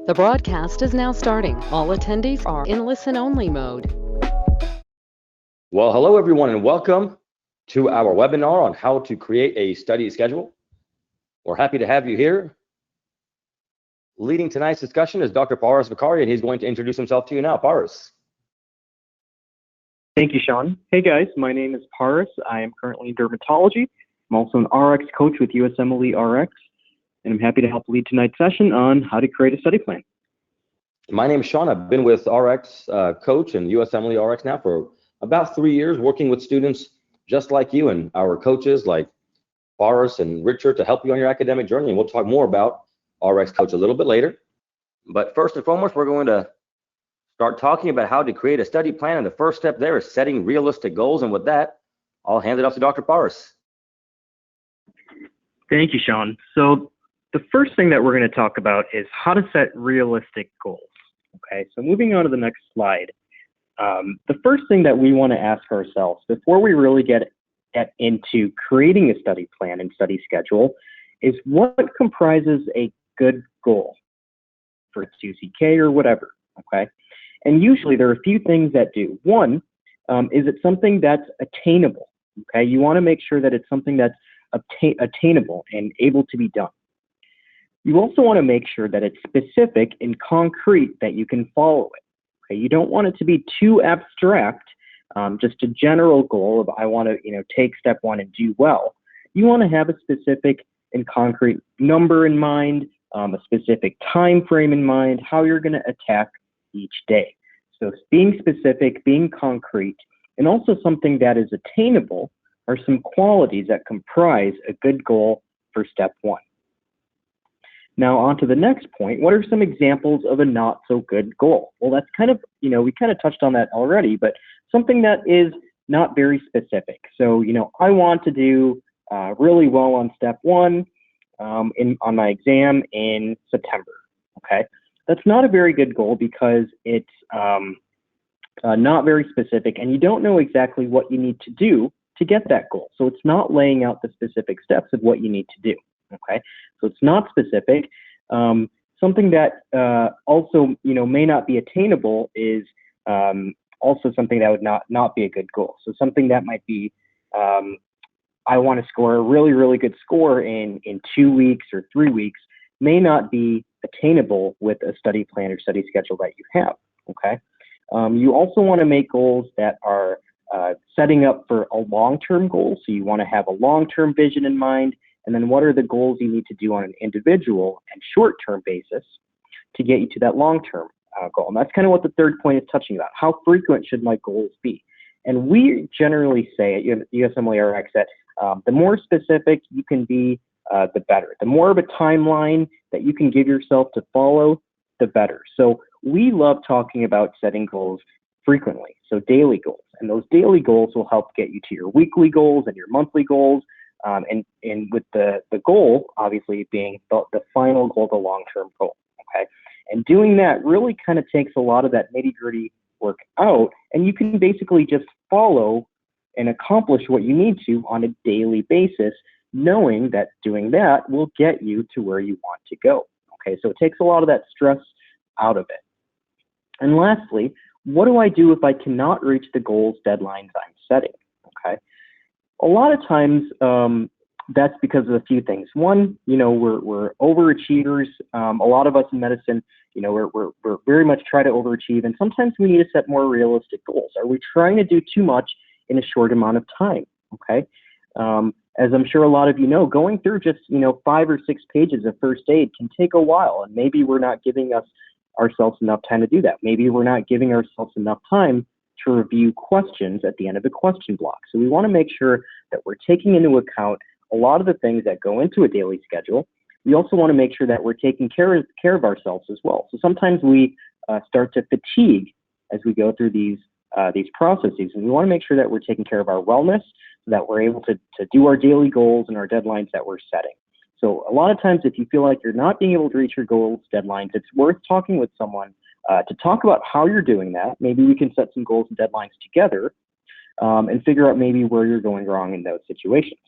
The broadcast is now starting. All attendees are in listen-only mode. Well, hello everyone and welcome to our webinar on how to create a study schedule. We're happy to have you here. Leading tonight's discussion is Dr. Vakharia, and he's going to introduce himself to you now. Paras. Thank you, Sean. Hey guys, my name is Paras. I am currently in dermatology. I'm also an RX coach with USMLE-Rx, and I'm happy to help lead tonight's session on how to create a study plan. My name is Sean. I've been with RX coach and USMLE-Rx now for about 3 years, working with students just like you and our coaches like Paras and Richard to help you on your academic journey. And we'll talk more about RX coach a little bit later. But first and foremost, we're going to start talking about how to create a study plan. And the first step there is setting realistic goals. And with that, I'll hand it off to Dr. Paras. Thank you, Sean. So the first thing that we're going to talk about is how to set realistic goals. Okay, so moving on to the next slide. The first thing that we want to ask ourselves before we really get into creating a study plan and study schedule is what comprises a good goal for its UCK or whatever, okay? And usually there are a few things that do. One, is it something that's attainable, okay? You want to make sure that it's something that's attainable and able to be done. You also want to make sure that it's specific and concrete, that you can follow it. Okay, you don't want it to be too abstract, just a general goal of I want to, take step one and do well. You want to have a specific and concrete number in mind, a specific time frame in mind, how you're going to attack each day. So being specific, being concrete, and also something that is attainable are some qualities that comprise a good goal for step one. Now on to the next point. What are some examples of a not so good goal? Well, that's kind of, we kind of touched on that already, but something that is not very specific. So, I want to do really well on step one on my exam in September, okay? That's not a very good goal because it's not very specific and you don't know exactly what you need to do to get that goal. So it's not laying out the specific steps of what you need to do, okay? So it's not specific. Something that also, may not be attainable is also something that would not be a good goal. So something that might be, I want to score a really, really good score in 2 weeks or 3 weeks may not be attainable with a study plan or study schedule that you have, okay? You also want to make goals that are setting up for a long-term goal. So you want to have a long-term vision in mind, and then what are the goals you need to do on an individual and short-term basis to get you to that long-term goal. And that's kind of what the third point is touching about. How frequent should my goals be? And we generally say at USMLE-Rx that the more specific you can be, the better. The more of a timeline that you can give yourself to follow, the better. So we love talking about setting goals frequently, so daily goals. And those daily goals will help get you to your weekly goals and your monthly goals, and with the goal, obviously, being the final goal, the long-term goal, okay? And doing that really kind of takes a lot of that nitty-gritty work out, and you can basically just follow and accomplish what you need to on a daily basis, knowing that doing that will get you to where you want to go, okay? So it takes a lot of that stress out of it. And lastly, what do I do if I cannot reach the goals, deadlines I'm setting, okay? A lot of times, that's because of a few things. One, we're overachievers. A lot of us in medicine, we're very much try to overachieve, and sometimes we need to set more realistic goals. Are we trying to do too much in a short amount of time? Okay. As I'm sure a lot of you know, going through just 5 or 6 pages of first aid can take a while, and maybe we're not giving ourselves enough time to do that. Maybe we're not giving ourselves enough time to review questions at the end of the question block. So we want to make sure that we're taking into account a lot of the things that go into a daily schedule. We also want to make sure that we're taking care of ourselves as well. So sometimes we start to fatigue as we go through these processes, and we want to make sure that we're taking care of our wellness so that we're able to do our daily goals and our deadlines that we're setting. So a lot of times, if you feel like you're not being able to reach your goals, deadlines, it's worth talking with someone to talk about how you're doing that. Maybe we can set some goals and deadlines together. and figure out maybe where you're going wrong in those situations.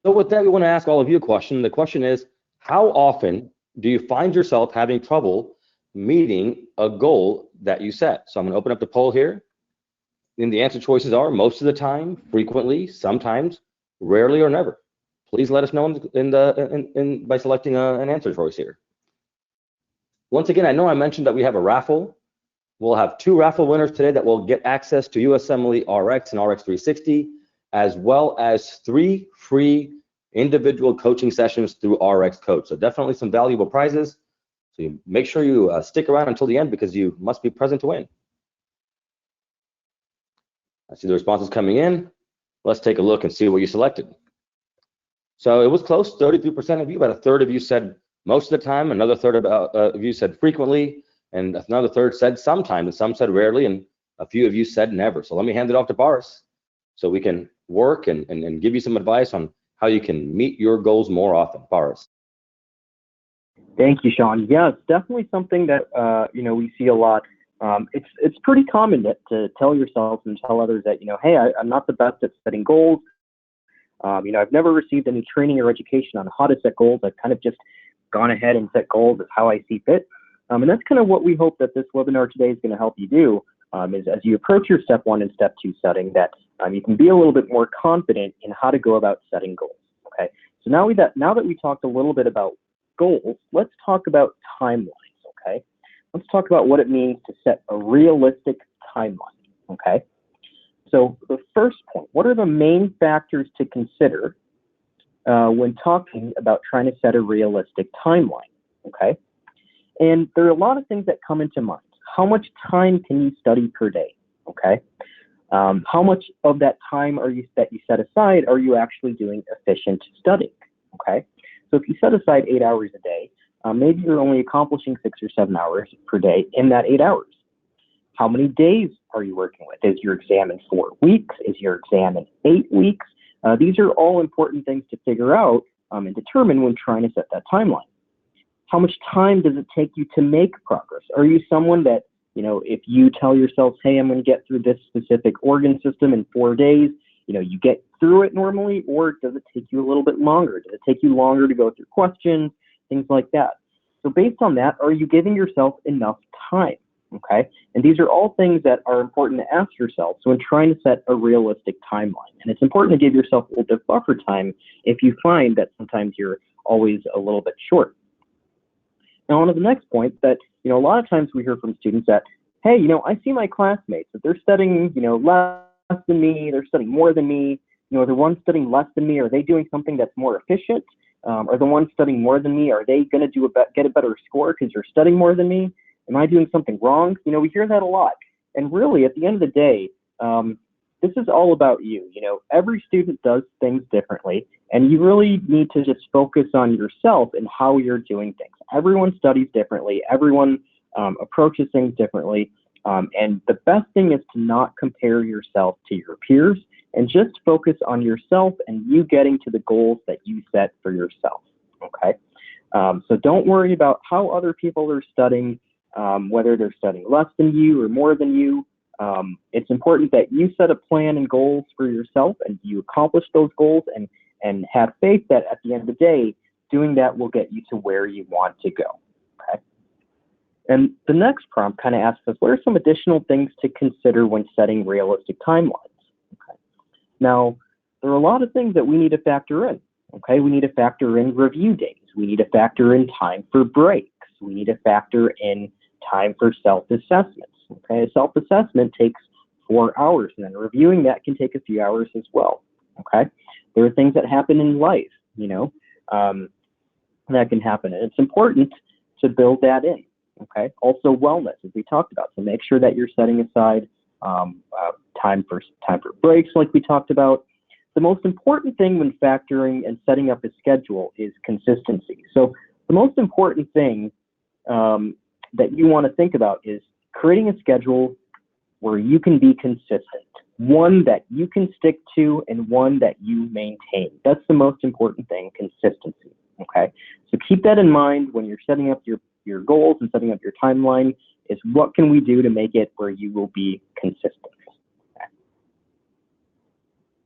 So with that, we want to ask all of you a question. The question is, how often do you find yourself having trouble meeting a goal that you set? So I'm going to open up the poll here. And the answer choices are most of the time, frequently, sometimes, rarely, or never. Please let us know by selecting an answer choice here. Once again, I know I mentioned that we have a raffle. We'll have 2 raffle winners today that will get access to USMLE-Rx and RX 360, as well as 3 free individual coaching sessions through RX Coach. So definitely some valuable prizes. So you make sure you stick around until the end because you must be present to win. I see the responses coming in. Let's take a look and see what you selected. So it was close, 33% of you, about a third of you said most of the time, another third of you said frequently, and another third said sometimes, and some said rarely, and a few of you said never. So let me hand it off to Boris so we can work and give you some advice on how you can meet your goals more often. Boris. Thank you, Sean. Yeah, it's definitely something that we see a lot. It's pretty common to tell yourself and tell others that, hey, I'm not the best at setting goals. I've never received any training or education on how to set goals. I've kind of just gone ahead and set goals as how I see fit. And that's kind of what we hope that this webinar today is going to help you do, is as you approach your step 1 and step 2 setting, that you can be a little bit more confident in how to go about setting goals. Okay. So now that we talked a little bit about goals, let's talk about timelines. Okay. Let's talk about what it means to set a realistic timeline. Okay. So the first point, what are the main factors to consider when talking about trying to set a realistic timeline? Okay. And there are a lot of things that come into mind. How much time can you study per day? Okay. How much of that time that you set aside are you actually doing efficient studying? Okay. So if you set aside 8 hours a day, maybe you're only accomplishing 6 or 7 hours per day in that 8 hours. How many days are you working with? Is your exam in 4 weeks? Is your exam in 8 weeks? These are all important things to figure out and determine when trying to set that timeline. How much time does it take you to make progress? Are you someone that, if you tell yourself, hey, I'm going to get through this specific organ system in 4 days, you get through it normally, or does it take you a little bit longer? Does it take you longer to go through questions, things like that? So based on that, are you giving yourself enough time? Okay, and these are all things that are important to ask yourself. So when trying to set a realistic timeline, and it's important to give yourself a little bit of buffer time if you find that sometimes you're always a little bit short. Now on to the next point, that a lot of times we hear from students that, hey, I see my classmates that they're studying less than me, they're studying more than me. The ones studying less than me, are they doing something that's more efficient? Are the ones studying more than me, are they going to get a better score because they're studying more than me? Am I doing something wrong? We hear that a lot. And really, at the end of the day, this is all about you. Every student does things differently, and you really need to just focus on yourself and how you're doing things. Everyone studies differently. Everyone approaches things differently. And the best thing is to not compare yourself to your peers and just focus on yourself and you getting to the goals that you set for yourself. Okay. So don't worry about how other people are studying, whether they're studying less than you or more than you. It's important that you set a plan and goals for yourself and you accomplish those goals and have faith that at the end of the day, doing that will get you to where you want to go. Okay. And the next prompt kind of asks us, what are some additional things to consider when setting realistic timelines? Okay. Now, there are a lot of things that we need to factor in. Okay, we need to factor in review days. We need to factor in time for breaks. We need to factor in time for self-assessments. Okay, a self-assessment takes 4 hours, and then reviewing that can take a few hours as well. Okay, there are things that happen in life, that can happen, and it's important to build that in. Okay, also wellness, as we talked about. So make sure that you're setting aside time for breaks, like we talked about. The most important thing when factoring and setting up a schedule is consistency. So the most important thing that you want to think about is creating a schedule where you can be consistent, one that you can stick to and one that you maintain. That's the most important thing, consistency. Okay, so keep that in mind when you're setting up your goals and setting up your timeline, is what can we do to make it where you will be consistent. Okay.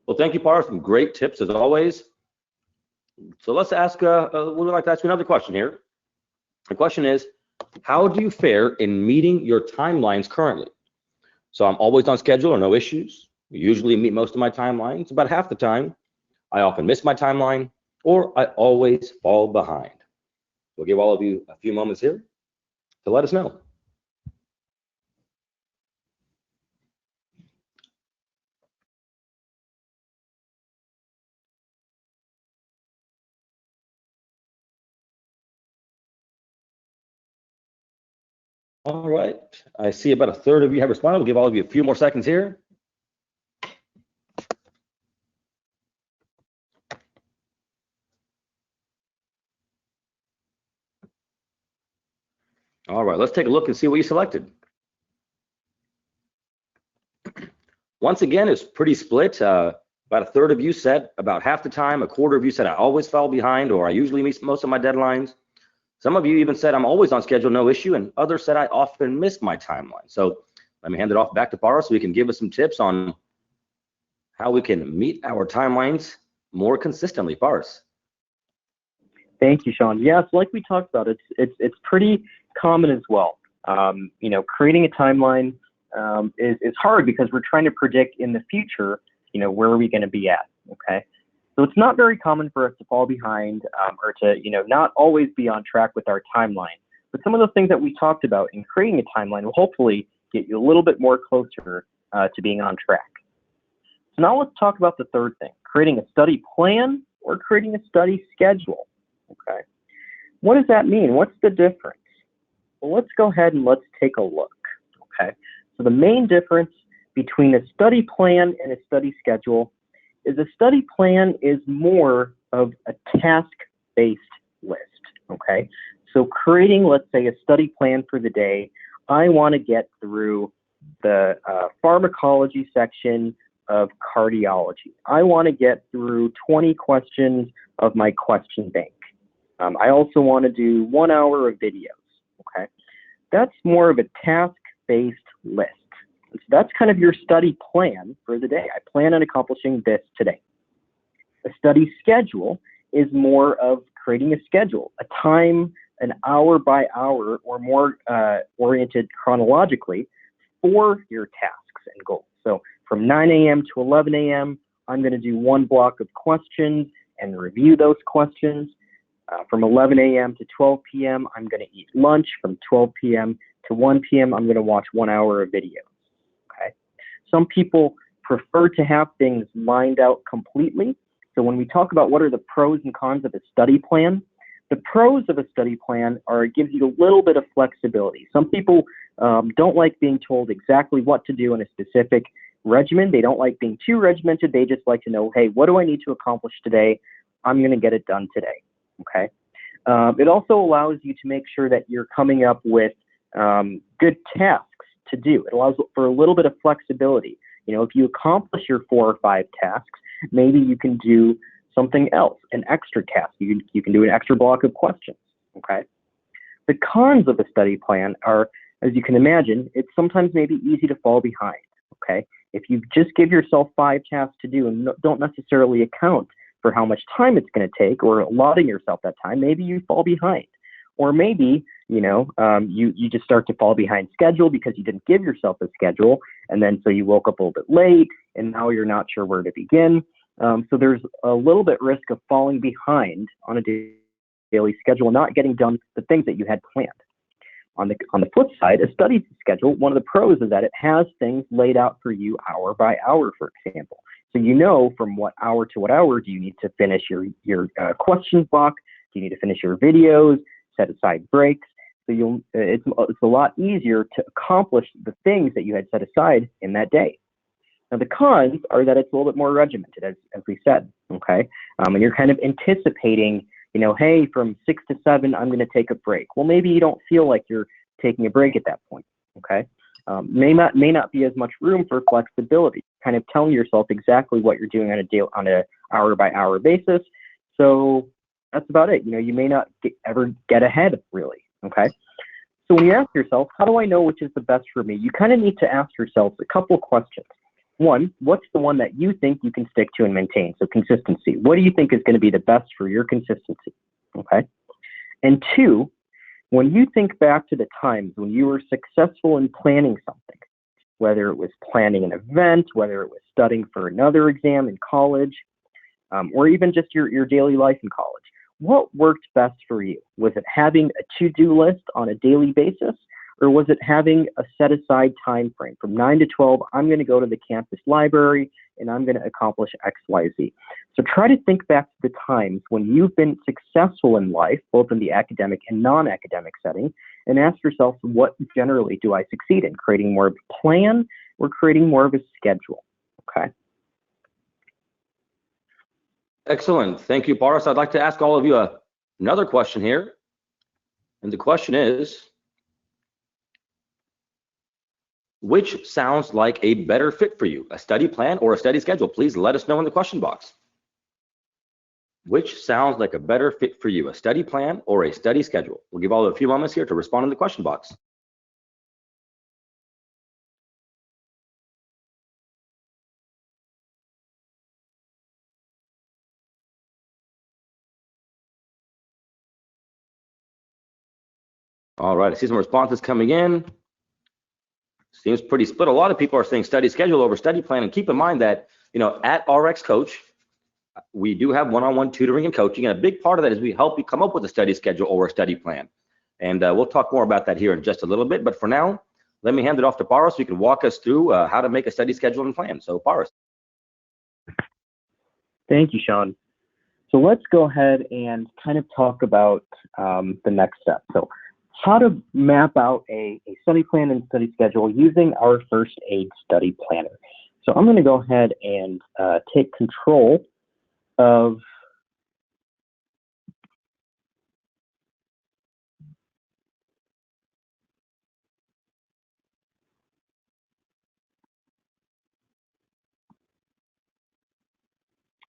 Well, thank you, Par. Some great tips as always. So let's ask, we'd like to ask you another question here. The question is, how do you fare in meeting your timelines currently? So I'm always on schedule or no issues. I usually meet most of my timelines. About half the time, I often miss my timeline, or I always fall behind. We'll give all of you a few moments here to let us know. All right, I see about a third of you have responded. We'll give all of you a few more seconds here. All right, let's take a look and see what you selected. Once again, it's pretty split. About a third of you said about half the time, a quarter of you said I always fall behind, or I usually miss most of my deadlines. Some of you even said I'm always on schedule, no issue, and others said I often miss my timeline. So let me hand it off back to Paras so he can give us some tips on how we can meet our timelines more consistently. Paras. Thank you, Sean. Yes, like we talked about, it's pretty common as well. You know, creating a timeline is hard because we're trying to predict in the future, you know, where are we going to be at, okay? So it's not very common for us to fall behind or to, you know, not always be on track with our timeline. But some of the things that we talked about in creating a timeline will hopefully get you a little bit more closer to being on track. So now let's talk about the third thing, creating a study plan or creating a study schedule, okay? What does that mean? What's the difference? Well, let's go ahead and let's take a look, okay? So the main difference between a study plan and a study schedule is a study plan is more of a task-based list, okay? So creating, let's say, a study plan for the day, I want to get through the pharmacology section of cardiology. I want to get through 20 questions of my question bank. I also want to do 1 hour of videos, okay? That's more of a task-based list. So that's kind of your study plan for the day. I plan on accomplishing this today. A study schedule is more of creating a schedule, a time, an hour by hour, or more oriented chronologically for your tasks and goals. So from 9 a.m. to 11 a.m., I'm going to do one block of questions and review those questions. From 11 a.m. to 12 p.m., I'm going to eat lunch. From 12 p.m. to 1 p.m., I'm going to watch 1 hour of videos. Okay. Some people prefer to have things lined out completely. So when we talk about what are the pros and cons of a study plan, the pros of a study plan are it gives you a little bit of flexibility. Some people don't like being told exactly what to do in a specific regimen. They don't like being too regimented. They just like to know, hey, what do I need to accomplish today? I'm going to get it done today. Okay. It also allows you to make sure that you're coming up with good tasks to do. It allows for a little bit of flexibility. You know, if you accomplish your 4 or 5 tasks, maybe you can do something else, an extra task. You can do an extra block of questions. Okay. The cons of a study plan are, as you can imagine, it's sometimes maybe easy to fall behind. Okay. If you just give yourself 5 tasks to do and don't necessarily account for how much time it's going to take or allotting yourself that time, maybe you fall behind. Or maybe, you know, you just start to fall behind schedule because you didn't give yourself a schedule, and then so you woke up a little bit late, and now you're not sure where to begin. So there's a little bit risk of falling behind on a daily schedule and not getting done the things that you had planned. On the flip side, a study schedule, one of the pros is that it has things laid out for you hour by hour, for example. So you know from what hour to what hour do you need to finish your questions block, do you need to finish your videos, set aside breaks. So it's a lot easier to accomplish the things that you had set aside in that day. Now the cons are that it's a little bit more regimented, as we said, okay? And you're kind of anticipating, you know, hey, from 6 to 7, I'm going to take a break. Well, maybe you don't feel like you're taking a break at that point, okay? May not be as much room for flexibility, kind of telling yourself exactly what you're doing on a hour by hour basis. So that's about it. You may not ever get ahead, really, okay? So when you ask yourself, how do I know which is the best for me? You kind of need to ask yourself a couple questions. One, what's the one that you think you can stick to and maintain? So consistency. What do you think is going to be the best for your consistency? Okay. And two, when you think back to the times when you were successful in planning something, whether it was planning an event, whether it was studying for another exam in college, or even just your daily life in college, what worked best for you? Was it having a to-do list on a daily basis, or was it having a set-aside time frame from 9 to 12? I'm going to go to the campus library and I'm going to accomplish X, Y, Z. So try to think back to the times when you've been successful in life, both in the academic and non-academic setting, and ask yourself, what generally do I succeed in? Creating more of a plan or creating more of a schedule? Okay. Excellent. Thank you, Paras. I'd like to ask all of you another question here. And the question is, which sounds like a better fit for you, a study plan or a study schedule? Please let us know in the question box. Which sounds like a better fit for you, a study plan or a study schedule? We'll give all a few moments here to respond in the question box. All right, I see some responses coming in. Seems pretty split. A lot of people are saying study schedule over study plan. And keep in mind that, at RX Coach, we do have one-on-one tutoring and coaching. And a big part of that is we help you come up with a study schedule or a study plan. And we'll talk more about that here in just a little bit. But for now, let me hand it off to Paras so you can walk us through how to make a study schedule and plan. So Paras. Thank you, Sean. So let's go ahead and kind of talk about the next step. So how to map out a study plan and study schedule using our first aid study planner. So I'm going to go ahead and take control of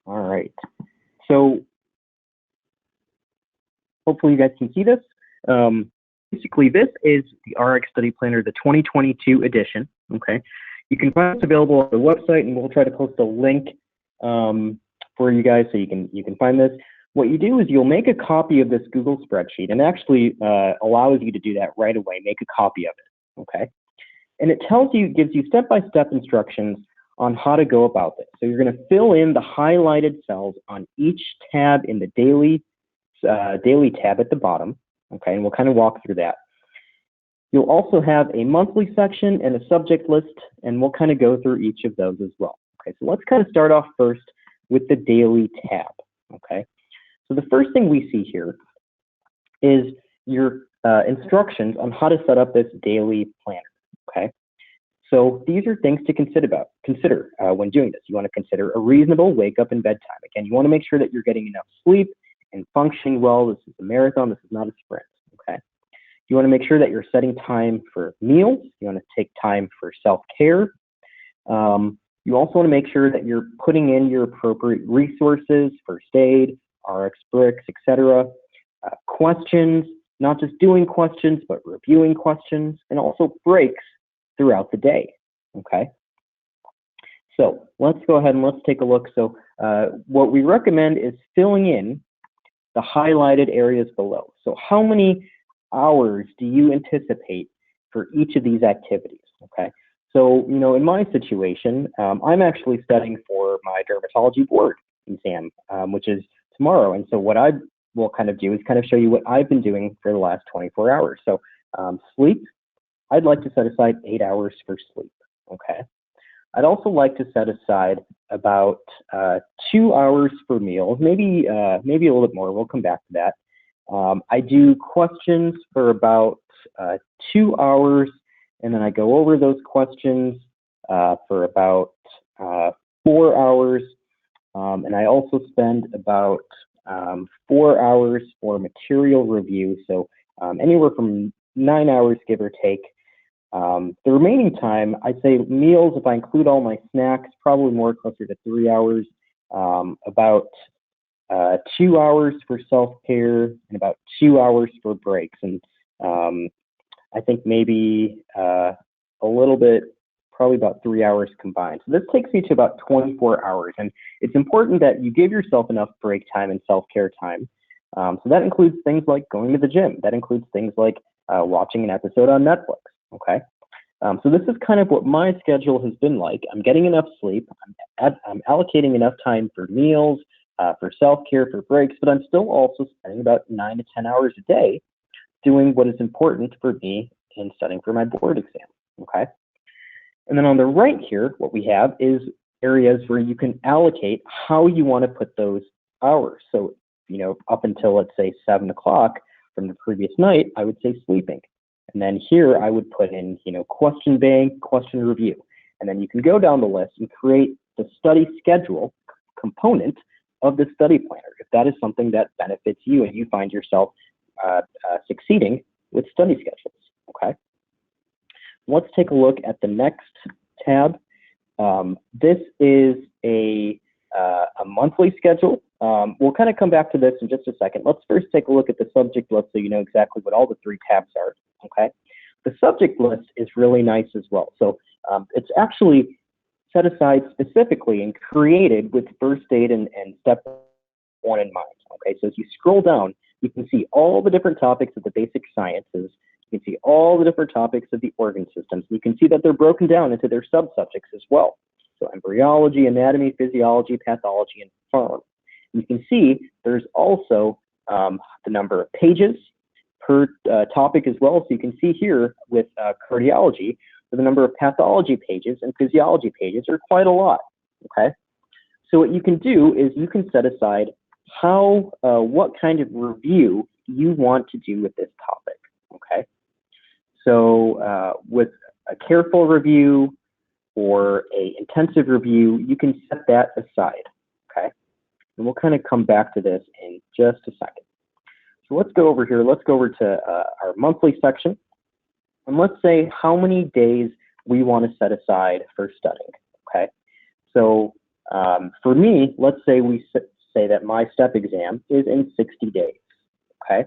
all right. So hopefully you guys can see this. Basically, this is the RX Study Planner, the 2022 edition. Okay, you can find it available on the website, and we'll try to post a link for you guys so you can find this. What you do is you'll make a copy of this Google spreadsheet, and actually allows you to do that right away. Make a copy of it. Okay, and it gives you step-by-step instructions on how to go about this. So you're going to fill in the highlighted cells on each tab in the daily tab at the bottom. Okay, and we'll kind of walk through that. You'll also have a monthly section and a subject list, and we'll kind of go through each of those as well. Okay, so let's kind of start off first with the daily tab. Okay, so the first thing we see here is your instructions on how to set up this daily planner. Okay, so these are things to consider when doing this. You want to consider a reasonable wake up and bedtime. Again, you want to make sure that you're getting enough sleep and functioning well. This is a marathon. This is not a sprint. Okay. You want to make sure that you're setting time for meals. You want to take time for self-care. You also want to make sure that you're putting in your appropriate resources, first aid, RX bricks, etc. Questions, not just doing questions, but reviewing questions, and also breaks throughout the day. Okay. So let's go ahead and let's take a look. So what we recommend is filling in the highlighted areas below. So how many hours do you anticipate for each of these activities? Okay. So, in my situation, I'm actually studying for my dermatology board exam, which is tomorrow. And so what I will kind of do is kind of show you what I've been doing for the last 24 hours. So sleep, I'd like to set aside 8 hours for sleep. Okay. I'd also like to set aside about 2 hours for meals, maybe a little bit more. We'll come back to that. I do questions for about 2 hours, and then I go over those questions for about 4 hours. And I also spend about 4 hours for material review, so anywhere from 9 hours, give or take. The remaining time, I'd say meals, if I include all my snacks, probably more closer to 3 hours. About 2 hours for self-care and about 2 hours for breaks. And I think maybe a little bit, probably about 3 hours combined. So this takes you to about 24 hours. And it's important that you give yourself enough break time and self-care time. So that includes things like going to the gym. That includes things like watching an episode on Netflix, okay? So this is kind of what my schedule has been like. I'm getting enough sleep. I'm allocating enough time for meals, for self-care, for breaks, but I'm still also spending about 9 to 10 hours a day doing what is important for me in studying for my board exam, okay? And then on the right here, what we have is areas where you can allocate how you want to put those hours. So, you know, up until, let's say, 7 o'clock from the previous night, I would say sleeping. And then here I would put in, you know, question bank, question review. And then you can go down the list and create the study schedule component of the study planner, if that is something that benefits you and you find yourself succeeding with study schedules, okay? Let's take a look at the next tab. This is a monthly schedule. We'll kind of come back to this in just a second. Let's first take a look at the subject list so you know exactly what all the 3 tabs are, okay? The subject list is really nice as well. So it's actually set aside specifically and created with first aid and step 1 in mind, okay? So as you scroll down, you can see all the different topics of the basic sciences. You can see all the different topics of the organ systems. You can see that they're broken down into their subsubjects as well. So embryology, anatomy, physiology, pathology, and pharm. You can see there's also the number of pages per topic as well. So you can see here with cardiology, the number of pathology pages and physiology pages are quite a lot, okay? So what you can do is you can set aside what kind of review you want to do with this topic, okay? So with a careful review or a intensive review, you can set that aside, okay? And we'll kind of come back to this in just a second. So let's go over here. Let's go over to our monthly section. And let's say how many days we want to set aside for studying, okay? So for me, let's say we say that my STEP exam is in 60 days, okay?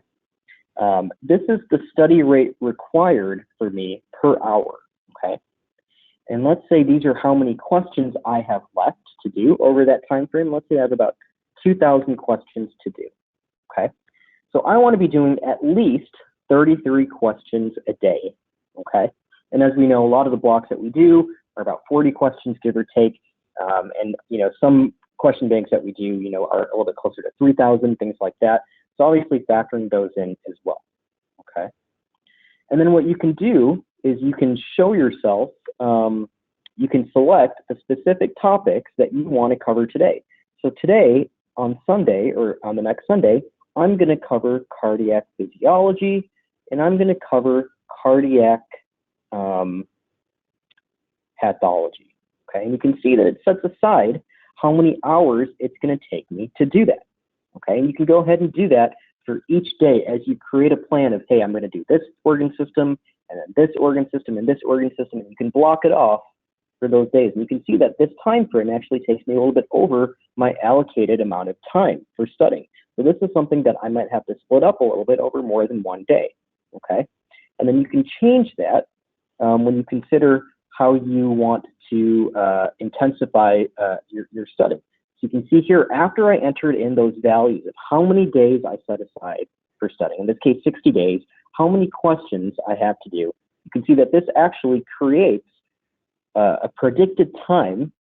This is the study rate required for me per hour, okay? And let's say these are how many questions I have left to do over that time frame. Let's say I have about 2,000 questions to do, okay? So I want to be doing at least 33 questions a day, okay? And as we know, a lot of the blocks that we do are about 40 questions, give or take. And, you know, some question banks that we do, you know, are a little bit closer to 3,000, things like that. So obviously factoring those in as well, okay? And then what you can do is you can show yourself, you can select the specific topics that you want to cover today. So today, on Sunday, or on the next Sunday, I'm going to cover cardiac physiology, and I'm going to cover cardiac pathology, okay? And you can see that it sets aside how many hours it's going to take me to do that, okay? And you can go ahead and do that for each day as you create a plan of, hey, I'm going to do this organ system, and then this organ system, and this organ system, and you can block it off for those days. And you can see that this time frame actually takes me a little bit over my allocated amount of time for studying. So this is something that I might have to split up a little bit over more than one day, okay? And then you can change that when you consider how you want to intensify your study. So you can see here, after I entered in those values of how many days I set aside for studying, in this case 60 days, how many questions I have to do, you can see that this actually creates a predicted time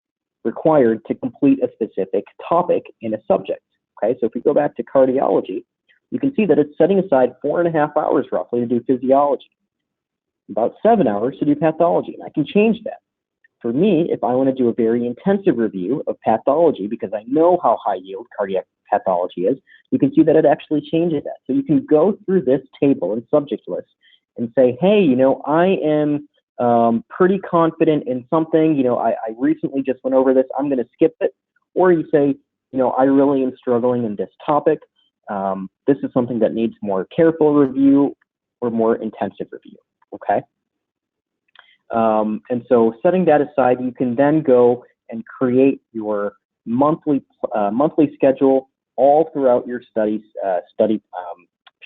required to complete a specific topic in a subject. Okay, so if we go back to cardiology, you can see that it's setting aside 4.5 hours roughly to do physiology, about 7 hours to do pathology, and I can change that. For me, if I want to do a very intensive review of pathology, because I know how high yield cardiac pathology is, you can see that it actually changes that. So you can go through this table and subject list and say, hey, you know, I am pretty confident in something, you know, I recently just went over this, I'm going to skip it. Or you say, you know, I really am struggling in this topic. This is something that needs more careful review or more intensive review, okay? And so setting that aside, you can then go and create your monthly schedule all throughout your study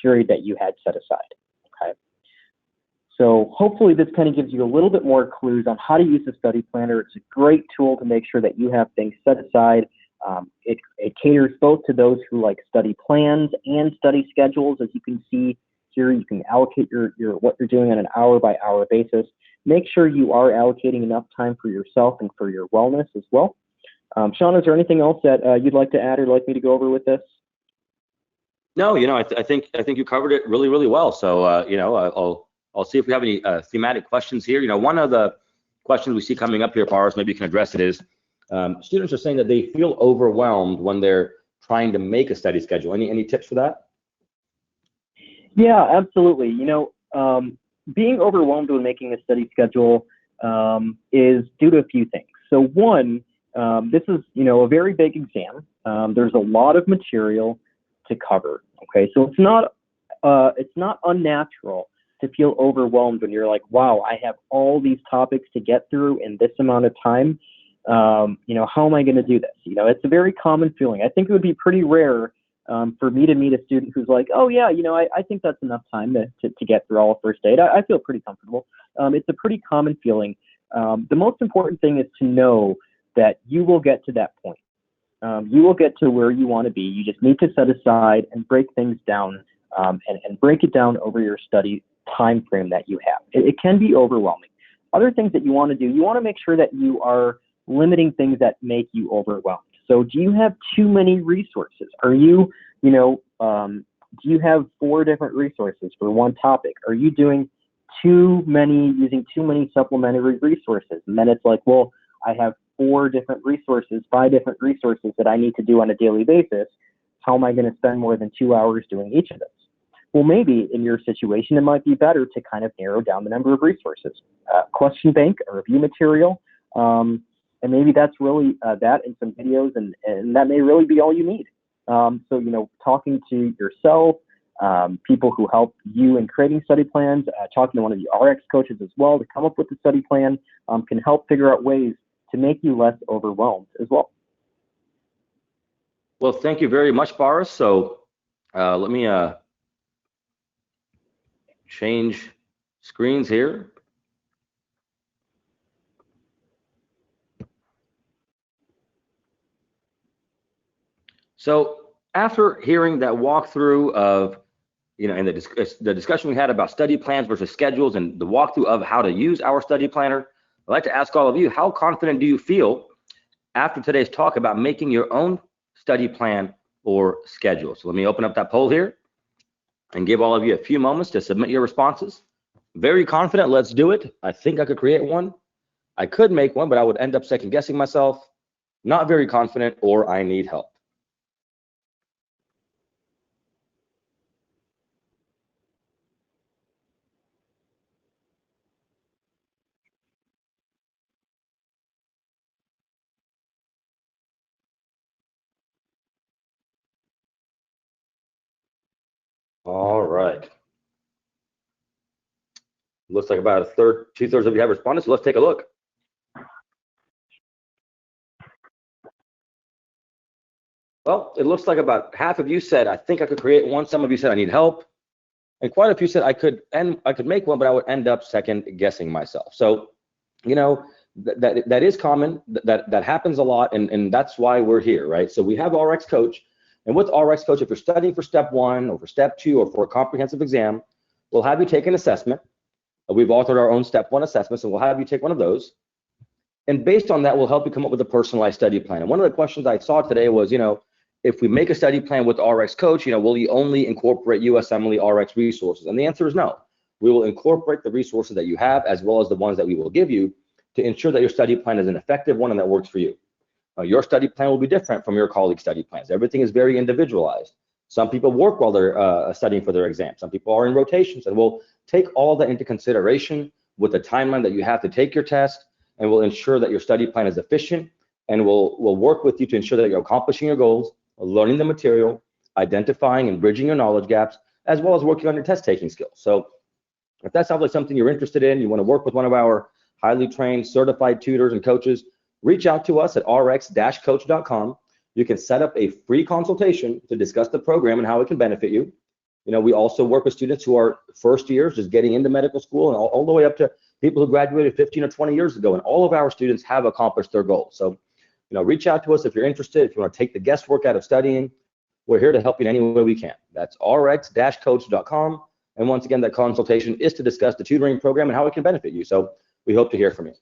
period that you had set aside. Okay. So hopefully this kind of gives you a little bit more clues on how to use the study planner. It's a great tool to make sure that you have things set aside. It caters both to those who like study plans and study schedules. As you can see here, you can allocate what you're doing on an hour-by-hour basis. Make sure you are allocating enough time for yourself and for your wellness as well. Sean, is there anything else that you'd like to add or like me to go over with this? No, I think you covered it really, really well. So, I'll see if we have any thematic questions here. One of the questions we see coming up here, Paris, maybe you can address it, is students are saying that they feel overwhelmed when they're trying to make a study schedule. Any tips for that? Yeah, absolutely. Being overwhelmed when making a study schedule is due to a few things. So one, this is, a very big exam. There's a lot of material to cover. Okay, so it's not unnatural to feel overwhelmed when you're like, wow, I have all these topics to get through in this amount of time. How am I going to do this? It's a very common feeling. I think it would be pretty rare for me to meet a student who's like, oh yeah, I think that's enough time to get through all of first aid. I feel pretty comfortable. It's a pretty common feeling. The most important thing is to know that you will get to that point. You will get to where you want to be. You just need to set aside and break things down and break it down over your study time frame that you have. It can be overwhelming. Other things that you want to do, you want to make sure that you are limiting things that make you overwhelmed. So do you have too many resources? Are you, do you have 4 different resources for one topic? Are you doing using too many supplementary resources? And then it's like, well, I have 5 different resources that I need to do on a daily basis. How am I going to spend more than 2 hours doing each of those? Well, maybe in your situation, it might be better to kind of narrow down the number of resources. Question bank, a review material, and maybe that's really that and some videos, and that may really be all you need. So, talking to yourself, people who help you in creating study plans, talking to one of the RX coaches as well to come up with the study plan can help figure out ways to make you less overwhelmed as well. Well, thank you very much, Boris. So let me change screens here. So after hearing that walkthrough of, and the discussion we had about study plans versus schedules and the walkthrough of how to use our study planner, I'd like to ask all of you, how confident do you feel after today's talk about making your own study plan or schedule? So let me open up that poll here and give all of you a few moments to submit your responses. Very confident, let's do it. I think I could create one. I could make one, but I would end up second guessing myself. Not very confident, or I need help. All right. Looks like about a third, 2/3 of you have responded, so let's take a look. Well, it looks like about half of you said, I think I could create one. Some of you said I need help. And quite a few said I could make one, but I would end up second guessing myself. So, that is common, that happens a lot, and that's why we're here, right? So we have RX Coach, and with RX Coach, if you're studying for step 1 or for step 2 or for a comprehensive exam, we'll have you take an assessment. We've authored our own step 1 assessments, and we'll have you take one of those. And based on that, we'll help you come up with a personalized study plan. And one of the questions I saw today was, if we make a study plan with RX Coach, will you only incorporate USMLE-Rx resources? And the answer is no. We will incorporate the resources that you have, as well as the ones that we will give you, to ensure that your study plan is an effective one and that works for you. Your study plan will be different from your colleagues' study plans. Everything is very individualized. Some people work while they're studying for their exam. Some people are in rotations, and we'll take all that into consideration with the timeline that you have to take your test, and we'll ensure that your study plan is efficient, and we'll work with you to ensure that you're accomplishing your goals, learning the material, identifying and bridging your knowledge gaps, as well as working on your test taking skills. So if that sounds like something you're interested in, you want to work with one of our highly trained certified tutors and coaches, reach out to us at rx-coach.com. you can set up a free consultation to discuss the program and how it can benefit you. We also work with students who are first years, just getting into medical school, and all the way up to people who graduated 15 or 20 years ago. And all of our students have accomplished their goals. So, reach out to us if you're interested, if you want to take the guesswork out of studying. We're here to help you in any way we can. That's rx-coach.com. And once again, that consultation is to discuss the tutoring program and how it can benefit you. So we hope to hear from you.